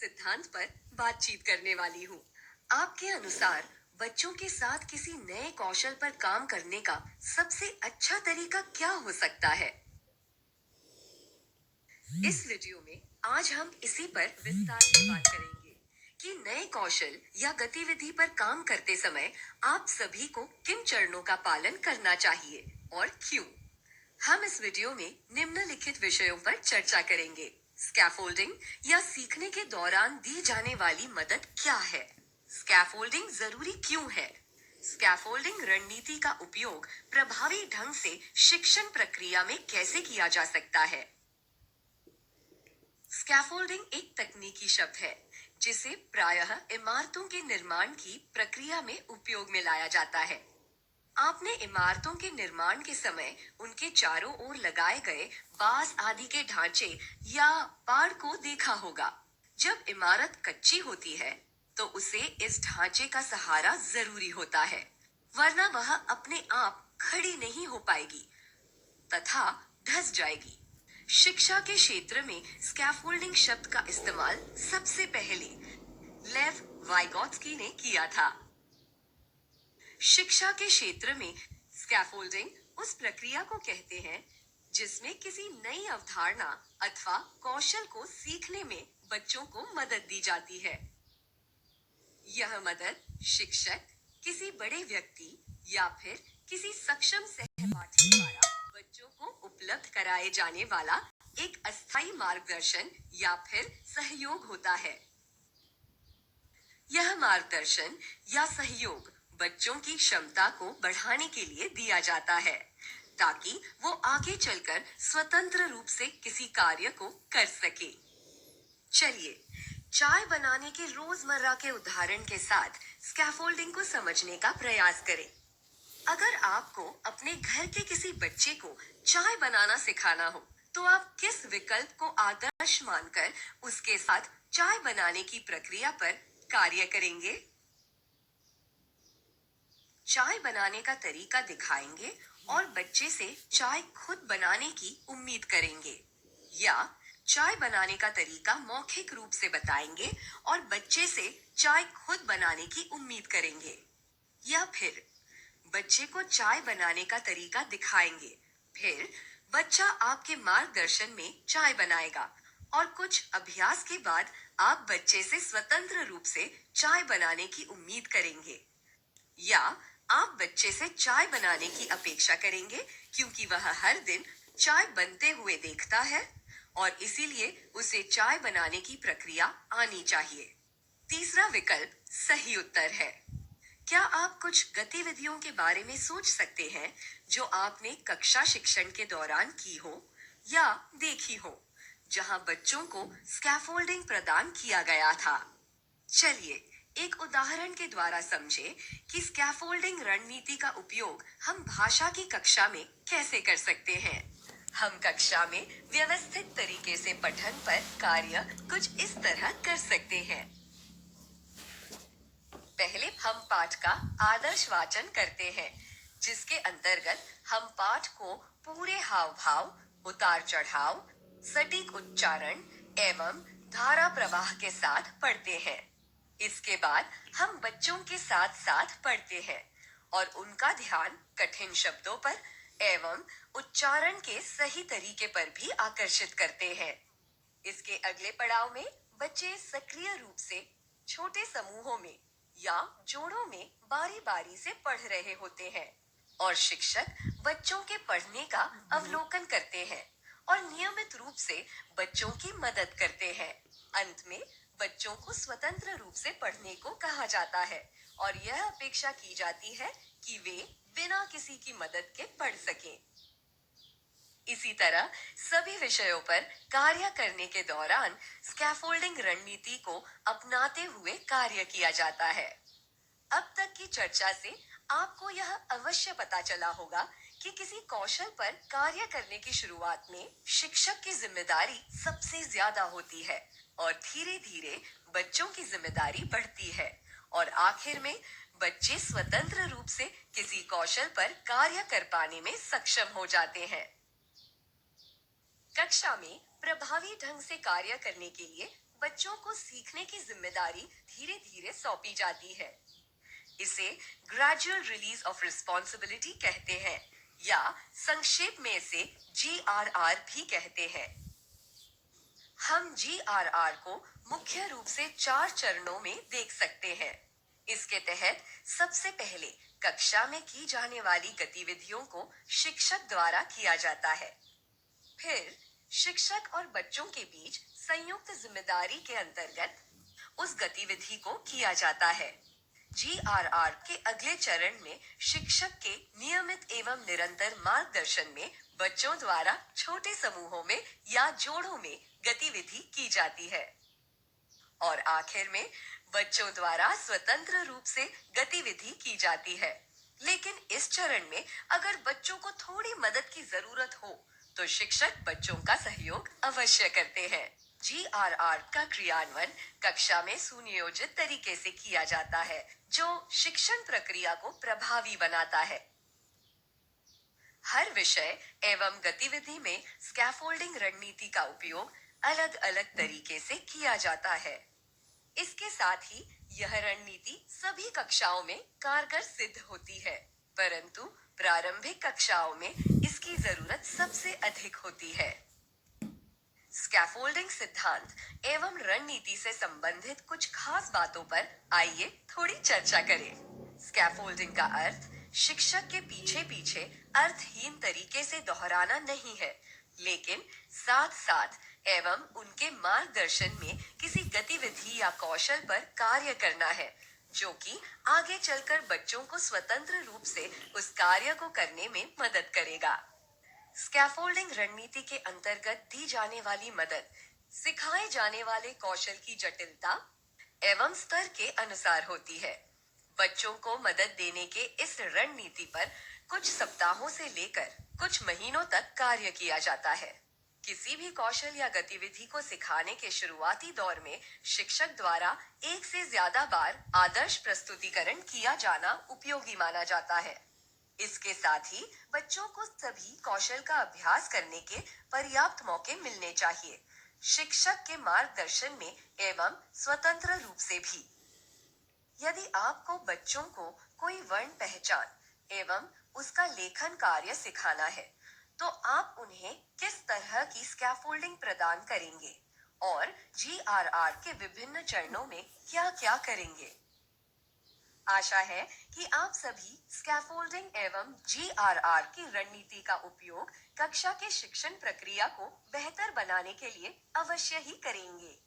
सिद्धांत पर बातचीत करने वाली हूँ। आपके अनुसार बच्चों के साथ किसी नए कौशल पर काम करने का सबसे अच्छा तरीका क्या हो सकता है? इस वीडियो में आज हम इसी पर विस्तार से बात करेंगे कि नए कौशल या गतिविधि पर काम करते समय आप सभी को किन चरणों का पालन करना चाहिए और क्यों। हम इस वीडियो में निम्नलिखित विषयों पर चर्चा करेंगे। स्कैफोल्डिंग या सीखने के दौरान दी जाने वाली मदद क्या है? स्कैफोल्डिंग जरूरी क्यों है? स्कैफोल्डिंग रणनीति का उपयोग प्रभावी ढंग से शिक्षण प्रक्रिया में कैसे किया जा सकता है? स्कैफोल्डिंग एक तकनीकी शब्द है जिसे प्रायः इमारतों के निर्माण की प्रक्रिया में उपयोग में लाया जाता है। आपने इमारतों के निर्माण के समय उनके चारों ओर लगाए गए बांस आदि के ढांचे या पाड़ को देखा होगा। जब इमारत कच्ची होती है तो उसे इस ढांचे का सहारा जरूरी होता है, वरना वह अपने आप खड़ी नहीं हो पाएगी तथा धंस जाएगी। शिक्षा के क्षेत्र में स्कैफोल्डिंग शब्द का इस्तेमाल सबसे पहले लेव वाइगोत्स्की ने किया था। शिक्षा के क्षेत्र में स्कैफोल्डिंग उस प्रक्रिया को कहते हैं जिसमें किसी नई अवधारणा अथवा कौशल को सीखने में बच्चों को मदद दी जाती है। यह मदद शिक्षक, किसी बड़े व्यक्ति या फिर किसी सक्षम सहपाठी द्वारा बच्चों को उपलब्ध कराए जाने वाला एक अस्थायी मार्गदर्शन या फिर सहयोग होता है। यह मार्गदर्शन या सहयोग बच्चों की क्षमता को बढ़ाने के लिए दिया जाता है ताकि वो आगे चलकर स्वतंत्र रूप से किसी कार्य को कर सके। चलिए चाय बनाने के रोजमर्रा के उदाहरण के साथ स्कैफोल्डिंग को समझने का प्रयास करें। अगर आपको अपने घर के किसी बच्चे को चाय बनाना सिखाना हो तो आप किस विकल्प को आदर्श मानकर उसके साथ चाय बनाने की प्रक्रिया पर कार्य करेंगे? चाय बनाने का तरीका दिखाएंगे और बच्चे से चाय खुद बनाने की उम्मीद करेंगे, या चाय बनाने का तरीका मौखिक रूप से बताएंगे और बच्चे से चाय खुद बनाने की उम्मीद करेंगे, या फिर बच्चे को चाय बनाने का तरीका दिखाएंगे, फिर बच्चा आपके मार्गदर्शन में चाय बनाएगा और कुछ अभ्यास के बाद आप बच्चे से स्वतंत्र रूप से चाय बनाने की उम्मीद करेंगे, या आप बच्चे से चाय बनाने की अपेक्षा करेंगे क्योंकि वह हर दिन चाय बनते हुए देखता है और इसीलिए उसे चाय बनाने की प्रक्रिया आनी चाहिए। तीसरा विकल्प सही उत्तर है। क्या आप कुछ गतिविधियों के बारे में सोच सकते हैं जो आपने कक्षा शिक्षण के दौरान की हो या देखी हो, जहां बच्चों को स्कैफोल्डिंग प्रदान किया गया था? चलिए एक उदाहरण के द्वारा समझें कि स्कैफोल्डिंग रणनीति का उपयोग हम भाषा की कक्षा में कैसे कर सकते हैं। हम कक्षा में व्यवस्थित तरीके से पठन पर कार्य कुछ इस तरह कर सकते हैं। पहले हम पाठ का आदर्श वाचन करते हैं, जिसके अंतर्गत हम पाठ को पूरे हाव भाव, उतार चढ़ाव, सटीक उच्चारण एवं धारा प्रवाह के साथ पढ़ते हैं। इसके बाद हम बच्चों के साथ साथ पढ़ते हैं और उनका ध्यान कठिन शब्दों पर एवं उच्चारण के सही तरीके पर भी आकर्षित करते हैं। इसके अगले पड़ाव में बच्चे सक्रिय रूप से छोटे समूहों में या जोड़ों में बारी बारी से पढ़ रहे होते हैं और शिक्षक बच्चों के पढ़ने का अवलोकन करते हैं और नियमित रूप से बच्चों की मदद करते हैं। अंत में बच्चों को स्वतंत्र रूप से पढ़ने को कहा जाता है और यह अपेक्षा की जाती है कि वे बिना किसी की मदद के पढ़ सकें। इसी तरह सभी विषयों पर कार्य करने के दौरान स्कैफोल्डिंग रणनीति को अपनाते हुए कार्य किया जाता है। अब तक की चर्चा से आपको यह अवश्य पता चला होगा कि किसी कौशल पर कार्य करने की शुरुआत में शिक्षक की जिम्मेदारी सबसे ज्यादा होती है और धीरे धीरे बच्चों की जिम्मेदारी बढ़ती है और आखिर में बच्चे स्वतंत्र रूप से किसी कौशल पर कार्य कर पाने में सक्षम हो जाते हैं। कक्षा में प्रभावी ढंग से कार्य करने के लिए बच्चों को सीखने की जिम्मेदारी धीरे धीरे सौंपी जाती है। इसे ग्रेजुअल रिलीज ऑफ रिस्पॉन्सिबिलिटी कहते हैं या संक्षेप में इसे GRR भी कहते हैं। हम GRR को मुख्य रूप से 4 चरणों में देख सकते हैं। इसके तहत सबसे पहले कक्षा में की जाने वाली गतिविधियों को शिक्षक द्वारा किया जाता है। फिर शिक्षक और बच्चों के बीच संयुक्त जिम्मेदारी के अंतर्गत उस गतिविधि को किया जाता है। GRR के अगले चरण में शिक्षक के नियमित एवं निरंतर मार्गदर्शन में बच्चों द्वारा छोटे समूहों में या जोड़ों में गतिविधि की जाती है। और आखिर में बच्चों द्वारा स्वतंत्र रूप से गतिविधि की जाती है। लेकिन इस चरण में अगर बच्चों को थोड़ी मदद की जरूरत हो तो शिक्षक बच्चों का सहयोग अवश्य करते हैं। GRR का क्रियान्वयन कक्षा में सुनियोजित तरीके से किया जाता है, जो शिक्षण प्रक्रिया को प्रभावी बनाता है। हर विषय एवं गतिविधि में स्कैफोल्डिंग रणनीति का उपयोग अलग अलग तरीके से किया जाता है। इसके साथ ही यह रणनीति सभी कक्षाओं में कारगर सिद्ध होती है, परंतु प्रारंभिक कक्षाओं में इसकी जरूरत सबसे अधिक होती है। स्कैफोल्डिंग सिद्धांत एवं रणनीति से संबंधित कुछ खास बातों पर आइए थोड़ी चर्चा करें। स्कैफोल्डिंग का अर्थ शिक्षक के पीछे पीछे अर्थहीन तरीके से दोहराना नहीं है, लेकिन साथ साथ एवं उनके मार्गदर्शन में किसी गतिविधि या कौशल पर कार्य करना है, जो कि आगे चलकर बच्चों को स्वतंत्र रूप से उस कार्य को करने में मदद करेगा। स्कैफोल्डिंग रणनीति के अंतर्गत दी जाने वाली मदद सिखाए जाने वाले कौशल की जटिलता एवं स्तर के अनुसार होती है। बच्चों को मदद देने के इस रणनीति पर कुछ सप्ताहों से लेकर कुछ महीनों तक कार्य किया जाता है। किसी भी कौशल या गतिविधि को सिखाने के शुरुआती दौर में शिक्षक द्वारा एक से ज्यादा बार आदर्श प्रस्तुतिकरण किया जाना उपयोगी माना जाता है। इसके साथ ही बच्चों को सभी कौशल का अभ्यास करने के पर्याप्त मौके मिलने चाहिए, शिक्षक के मार्गदर्शन में एवं स्वतंत्र रूप से भी। यदि आपको बच्चों को कोई वर्ण पहचान एवं उसका लेखन कार्य सिखाना है, तो आप उन्हें किस तरह की स्कैफोल्डिंग प्रदान करेंगे और GRR के विभिन्न चरणों में क्या क्या करेंगे। आशा है कि आप सभी स्कैफोल्डिंग एवं GRR की रणनीति का उपयोग कक्षा के शिक्षण प्रक्रिया को बेहतर बनाने के लिए अवश्य ही करेंगे।